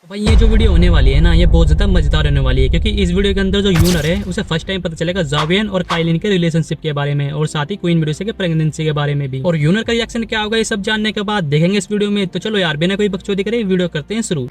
भाई ये जो वीडियो होने वाली है ना, ये बहुत ज्यादा मजेदार होने वाली है, क्योंकि इस वीडियो के अंदर जो यूनर है उसे फर्स्ट टाइम पता चलेगा जावियन और काइलिन के रिलेशनशिप के बारे में, और साथ ही क्वीन मेडुसा के प्रेगनेंसी के बारे में भी। और यूनर का रिएक्शन क्या होगा ये सब जानने के बाद देखेंगे इस वीडियो में। तो चलो यार बिना कोई बकचोदी करे वीडियो करते हैं शुरू।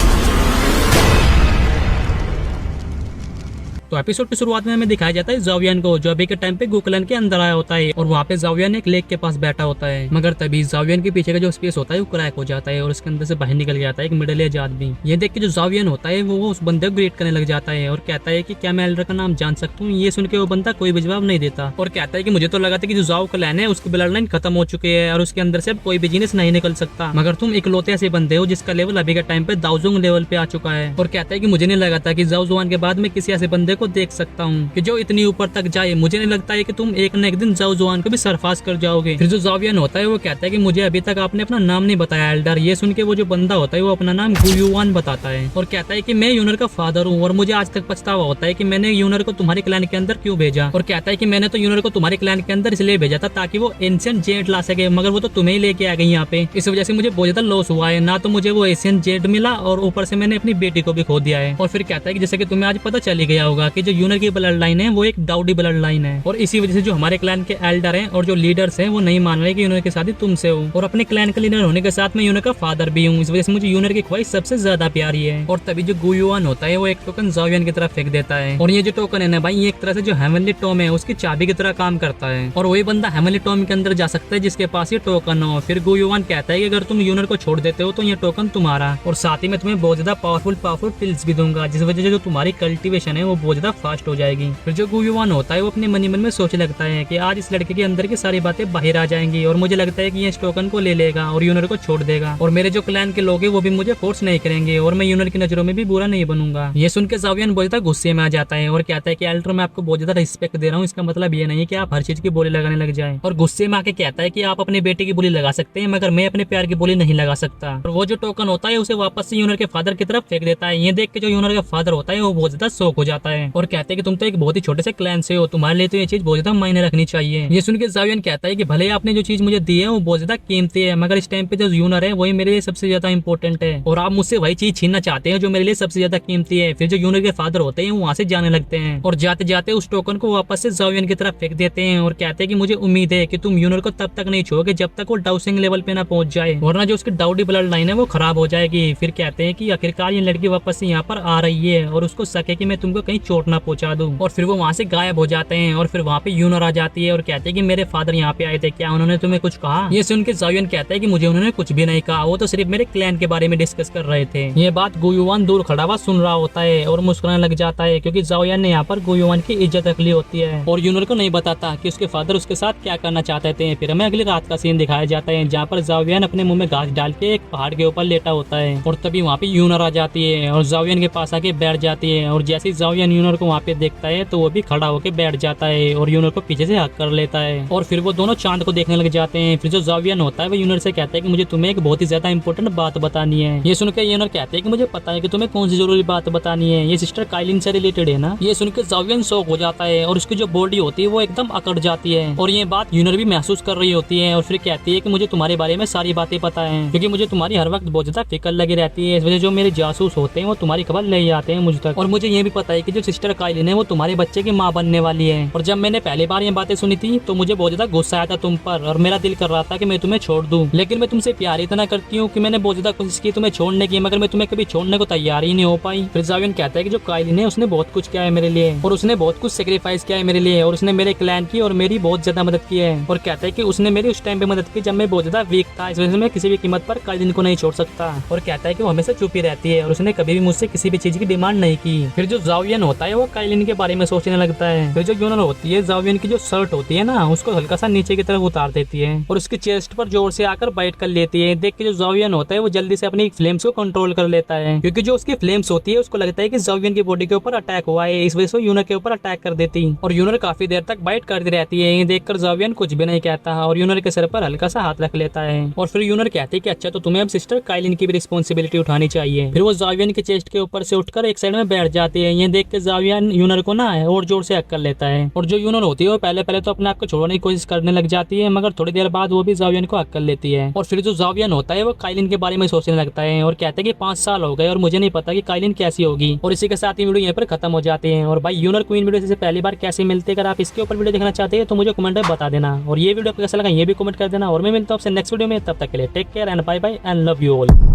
तो एपिसोड की शुरुआत में हमें दिखाया जाता है जावियन को, जो अभी के टाइम पे गोकुलन के अंदर आया होता है, और वहाँ पे जावियन एक लेक के पास बैठा होता है। मगर तभी जावियन के पीछे का जो स्पेस होता है वो क्रैक हो जाता है और उसके अंदर से बाहर निकल जाता है एक मिडिल एज आदमी। ये देख के जो जावियन होता है वो उस बंदे को ग्रीट करने लग जाता है और कहता है कि क्या मैं एल्डर का नाम जान सकता हूँ। ये सुन के वो बंदा कोई भी जवाब नहीं देता और कहता है कि मुझे तो लगा था कि जो जाओ क्लैन है उसकी ब्लड लाइन खत्म हो चुकी है और उसके अंदर से अब कोई बिजनेस नहीं निकल सकता, मगर तुम इकलौते ऐसे बंदे हो जिसका लेवल अभी के टाइम पे दाउजोंग लेवल पे आ चुका है। और कहता है कि मुझे नहीं लगा था कि जाओ जुआन के बाद में किसी ऐसे बंदे को देख सकता हूँ कि जो इतनी ऊपर तक जाए। मुझे नहीं लगता है कि तुम एक न एक दिन जाओ जुआन को भी सरपास कर जाओगे। फिर जो जावियन होता है वो कहता है कि मुझे अभी तक आपने अपना नाम नहीं बताया एल्डर। ये सुन के वो जो बंदा होता है वो अपना नाम गुयुआन बताता है और कहता है कि मैं यूनर का फादर हूँ और मुझे आज तक पछतावा होता है कि मैंने यूनर को तुम्हारे क्लैन के अंदर क्यों भेजा। और कहता है कि मैंने तो यूनर को तुम्हारे क्लैन के अंदर इसलिए भेजा था ताकि वो एशियन जेट ला सके, मगर वो तो तुम्हें ही लेके आ गई यहाँ पे। इस वजह से मुझे बहुत ज्यादा लॉस हुआ है, ना तो मुझे वो एशियन जेट मिला और ऊपर से मैंने अपनी बेटी को भी खो दिया है। और फिर कहता है कि जैसे कि तुम्हें आज पता चल ही गया होगा कि जो यूनर की ब्लड लाइन है वो एक डाउडी ब्लड लाइन है, और इसी वजह से जो हमारे क्लैन के एल्डर हैं और जो लीडर्स हैं वो नहीं मान रहे कि यूनर की शादी तुमसे हो, और अपने क्लैन का लीडर होने के साथ में यूनर का फादर भी हूँ। इस वजह से मुझे यूनर की ख्वाहिश सबसे ज्यादा प्यारी है। और तभी जो गुयुआन होता है वो एक टोकन जावियन की तरफ फेंक देता है, और ये जो टोकन है ना भाई, ये एक तरह से जो हेवनली टॉम है उसकी चाबी की तरह काम करता है, और वही बंदा हेवनली टॉम के अंदर जा सकता है जिसके पास ये टोकन हो। फिर गुयुआन कहता है कि अगर तुम यूनर को छोड़ देते हो तो ये टोकन तुम्हारा, और साथ ही मैं तुम्हें बहुत ज्यादा पावरफुल पिल्स भी दूंगा, जिस वजह से जो तुम्हारी कल्टीवेशन है वो बहुत ज्यादा फास्ट हो जाएगी। फिर जो गुयुआन होता है वो अपने मन में सोचने लगता है कि आज इस लड़के के अंदर की सारी बातें बाहर आ जाएंगी, और मुझे लगता है कि ये इस टोकन को ले लेगा और यूनर को छोड़ देगा, और मेरे जो क्लैन के लोग हैं वो भी मुझे फोर्स नहीं करेंगे, और मैं यूनर की नजरों में भी बुरा नहीं बनूंगा। ये सुन के जावियन बहुत ज्यादा गुस्से में आ जाता है और कहता है कि एल्डर मैं आपको बहुत ज्यादा रिस्पेक्ट दे रहा हूँ, इसका मतलब ये नहीं है कि आप हर चीज की बोली लगाने लग जाए। और गुस्से में आके कहता है कि आप अपने बेटे की बोली लगा सकते हैं मगर मैं अपने प्यार की बोली नहीं लगा सकता। और वो जो टोकन होता है उसे वापस से यूनर के फादर की तरफ फेंक देता है। ये देख के जो यूनर का फादर होता है वो बहुत ज्यादा शौक हो जाता है और कहते हैं कि तुम तो एक बहुत ही छोटे से क्लैन से हो, तुम्हारे लिए तो ये चीज बहुत ज्यादा मायने रखनी चाहिए। ये सुन के जावियन कहता है कि भले आपने जो चीज मुझे दी है वो बहुत ज्यादा कीमती है, मगर इस टाइम पे जो यूनर है वही मेरे लिए सबसे ज्यादा इंपॉर्टेंट है, और आप मुझसे वही चीज छीनना चाहते हैं जो मेरे लिए सबसे ज्यादा कीमती है। फिर जो यूनर के फादर होते हैं वहाँ से जाने लगते हैं और जाते जाते उस टोकन को वापस से जावियन की तरफ फेंक देते हैं और कहते हैं कि मुझे उम्मीद है कि तुम यूनर को तब तक नहीं छोड़ोगे जब तक वो डाउसिंग लेवल पे ना पहुंच जाए, वरना जो उसकी डाउडी ब्लड लाइन है वो खराब हो जाएगी। फिर कहते हैं कि आखिरकार ये लड़की वापस से यहाँ पर आ रही है और उसको सके कि मैं तुमको कहीं चोट ना पहुंचा दूं, और फिर वो वहाँ से गायब हो जाते हैं। और फिर वहाँ पे यूनर आ जाती है और कहते हैं कि मेरे फादर यहाँ पे आए थे, क्या उन्होंने तुम्हें कुछ कहा। ये सुन के जावियन कहता है कि मुझे उन्होंने कुछ भी नहीं कहा, वो तो सिर्फ मेरे क्लैन के बारे में डिस्कस कर रहे थे। ये बात गुयुआन दूर खड़ा हुआ सुन रहा होता है और मुस्कुराने लग जाता है, क्योंकि जावियन ने यहाँ पर गुयुआन की इज्जत रख ली होती है और यूनर को नहीं बताता कि उसके फादर उसके साथ क्या करना चाहते थे। फिर हमें अगली रात का सीन दिखाया जाता है जहाँ पर जावियन अपने मुंह में घास डाल के एक पहाड़ के ऊपर लेटा होता है, और तभी वहाँ पे यूनर आ जाती है और जावियन के पास आके बैठ जाती है, और जैसे ही जावियन यूनर को वहाँ पे देखता है तो वो भी खड़ा होकर बैठ जाता है और यूनर को पीछे से हक कर लेता है, और फिर वो दोनों चांद को देखने लग जाते हैं। फिर जो जावियन होता है वो यूनर से कहता है कि मुझे तुम्हें एक बहुत ही ज्यादा इंपॉर्टेंट बात बतानी है। ये सुनकर यूनर कहते हैं कि मुझे पता है कि तुम्हें कौन सी जरूरी बात बतानी है, ये सिस्टर काइलिन से रिलेटेड है ना। ये सुनकर जावियन शॉक हो जाता है और उसकी जो बॉडी होती है वो एकदम अकड़ जाती है, और ये बात यूनर भी महसूस कर रही होती है, और फिर कहती है कि मुझे तुम्हारे बारे में सारी बातें पता है, क्योंकि मुझे तुम्हारी हर वक्त बहुत ज्यादा फिक्र लगी रहती है। इस वजह जो मेरे जासूस होते हैं वो तुम्हारी खबर ले जाते हैं मुझ तक, और मुझे ये भी पता है कि जो सिस्टर काइलिन है वो तुम्हारे बच्चे की माँ बनने वाली है। और जब मैंने पहली बार ये बातें सुनी थी तो मुझे बहुत ज्यादा गुस्सा आया था तुम पर, और मेरा दिल कर रहा था कि मैं तुम्हें छोड़ दूं, लेकिन मैं तुमसे प्यार इतना करती हूँ कि मैंने बहुत ज्यादा कोशिश की तुम्हें छोड़ने की, मगर मैं तुम्हें कभी छोड़ने को तैयार ही नहीं हो पाई। फिर जावियन कहता है कि जो काइलिन है उसने बहुत कुछ किया है मेरे लिए, और उसने बहुत कुछ सेक्रीफाइस किया है मेरे लिए, और उसने मेरे क्लैन की और मेरी बहुत ज्यादा मदद की है, और कहता है कि उसने मेरी उस टाइम पे मदद की जब मैं बहुत ज्यादा वीक था, इस वजह से मैं किसी भी कीमत पर काइलिन को नहीं छोड़ सकता। और कहता है कि वो हमेशा चुप ही रहती है और उसने कभी भी मुझसे किसी भी चीज की डिमांड नहीं की। फिर जो जावियन होता है वो काइलिन के बारे में सोचने लगता है। फिर जो यूनर होती है जावियन की जो शर्ट होती है ना उसको हल्का सा नीचे की तरफ उतार देती है और उसकी चेस्ट पर जोर से आकर बाइट कर लेती है। देख के जो जावियन होता है वो जल्दी से अपनी फ्लेम्स को कंट्रोल कर लेता है, क्योंकि जो उसकी फ्लेम्स होती है उसको लगता है कि जावियन की बॉडी के ऊपर अटैक हुआ है, इस वजह से यूनर के ऊपर अटैक कर देती, और यूनर काफी देर तक बाइट करती रहती है। ये देखकर जावियन कुछ भी नहीं कहता और यूनर के सर पर हल्का सा हाथ रख लेता है, और फिर यूनर कहती है कि अच्छा तो तुम्हें अब सिस्टर काइलिन की भी रिस्पॉन्सिबिलिटी उठानी चाहिए। फिर वो जावियन के चेस्ट के ऊपर से उठकर एक साइड में बैठ जाती है। ये देख के जावियन यूनर को ना और जोर से हक कर लेता है और जो यूनर होती है वो पहले पहले तो अपने आप को छोड़ने की कोशिश करने लग जाती है, मगर थोड़ी देर बाद वो भी जावियन को हक कर लेती है। और फिर जो जावियन होता है वो काइलिन के बारे में सोचने लगता है और कहते हैं कि 5 साल हो गए और मुझे नहीं पता कि काइलिन कैसी होगी। और इसी के साथ ये वीडियो यहाँ पर खत्म हो जाती है। और भाई यूनर क्वीन वीडियो से पहली बार कैसे मिलते हैं, अगर आप इसके ऊपर वीडियो देखना चाहते हैं तो मुझे कमेंट में बता देना। और ये वीडियो आपको कैसा लगा ये भी कमेंट कर देना। और मैं मिलता हूँ आपसे नेक्स्ट वीडियो में, तब तक के लिए take care and bye bye and love you all.